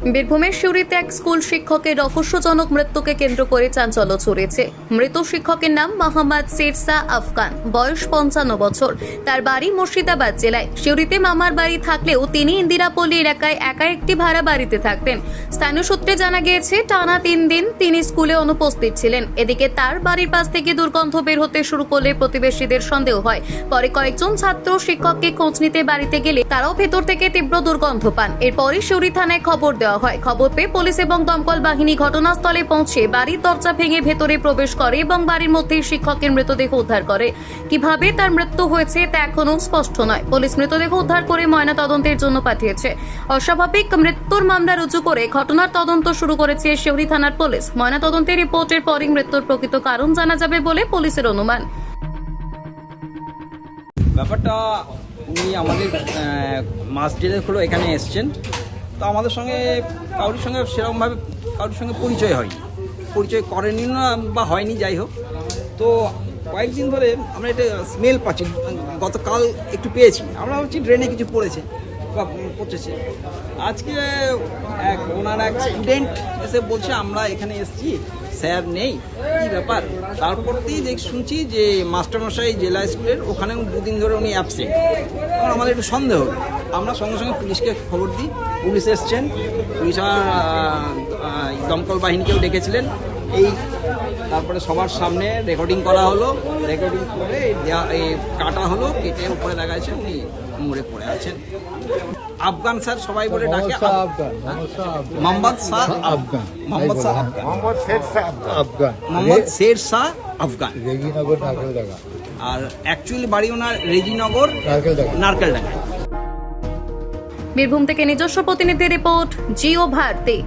বীরভূমের সিউড়িতে এক স্কুল শিক্ষকের রহস্যজনক মৃত্যুকে কেন্দ্র করে চাঞ্চল্য ছড়িয়েছে। মৃত শিক্ষকের নাম মোহাম্মদ শেরশা আফগান, বয়স 55 বছর। তার বাড়ি মুর্শিদাবাদ জেলায়। সিউড়িতে মামার বাড়ি থাকলেও তিনি ইন্দিরাপল্লী এলাকায় একা একটি ভাড়া বাড়িতে থাকতেন। স্থানীয় সূত্রে জানা গিয়েছে, টানা 3 দিন তিনি স্কুলে অনুপস্থিত ছিলেন। এদিকে তার বাড়ির পাশ থেকে দুর্গন্ধ বের হতে শুরু করলে প্রতিবেশীদের সন্দেহ হয়। পরে কয়েকজন ছাত্র শিক্ষককে খোঁজ নিতে বাড়িতে গেলে তারাও ভেতর থেকে তীব্র দুর্গন্ধ পান। এরপরই সিউড়ি থানায় খবর দেওয়া হয়। খবর পেয়ে পুলিশ এবং দমকল বাহিনী ঘটনাস্থলে পৌঁছে বাড়ির দরজা ভেঙে ভেতরে প্রবেশ করে এবং বাড়ির মধ্যেই শিক্ষকের মৃতদেহ উদ্ধার করে। কিভাবে তার মৃত্যু হয়েছে তা এখনো স্পষ্ট নয়। পুলিশ মৃতদেহ উদ্ধার করে ময়নাতদন্তের জন্য পাঠিয়েছে। অস্বাভাবিক মৃত্যুর মামলা রুজু করে ঘটনার তদন্ত শুরু করেছে সিউড়ি থানার পুলিশ। ময়নাতদন্তের রিপোর্টের পরই মৃত্যুর প্রকৃত কারণ জানা যাবে বলে পুলিশের অনুমান। ব্যাপারটা উনি আমাদের মাস জেলের হলো এখানে এসছেন, তো আমাদের সঙ্গে কারোর সঙ্গে সেরকমভাবে কারোর সঙ্গে পরিচয় করেনি না বা হয়নি, যাই হোক। তো কয়েকদিন ধরে আমরা একটা স্মেল পাচ্ছি, গতকাল একটু পেয়েছি। আমরা ভাবছি ড্রেনে কিছু পড়েছে বা পড়েছে। আজকে ওনার এক স্টুডেন্ট এসে বলছে আমরা এখানে এসেছি, স্যার নেই, কী ব্যাপার। তারপরতেই শুনছি যে মাস্টারমশাই জেলা স্কুলের ওখানে 2 দিন ধরে উনি অ্যাবসেন্ট। তখন আমাদের একটু সন্দেহ হলো। আমরা সঙ্গে সঙ্গে পুলিশকে খবর দিই। পুলিশ এসছেন, পুলিশ দমকল বাহিনীকেও ডেকেছিলেন। তারপরে সবার সামনে রেকর্ডিং করা হলো। রেকর্ডিং করে কাটা হলো, কেটে উপরে দেখা যাচ্ছে উনি মরে পড়ে আছেন। আফগান স্যার সবাই বলে ডাকে, মোহাম্মদ শেরশা আফগান। আর অ্যাকচুয়ালি বাড়ি ওনার রেজিনগর, নারকেলডাঙ্গা। বীরভূম থেকে নিজস্ব প্রতিনিধি রিপোর্ট, জিও ভারতী।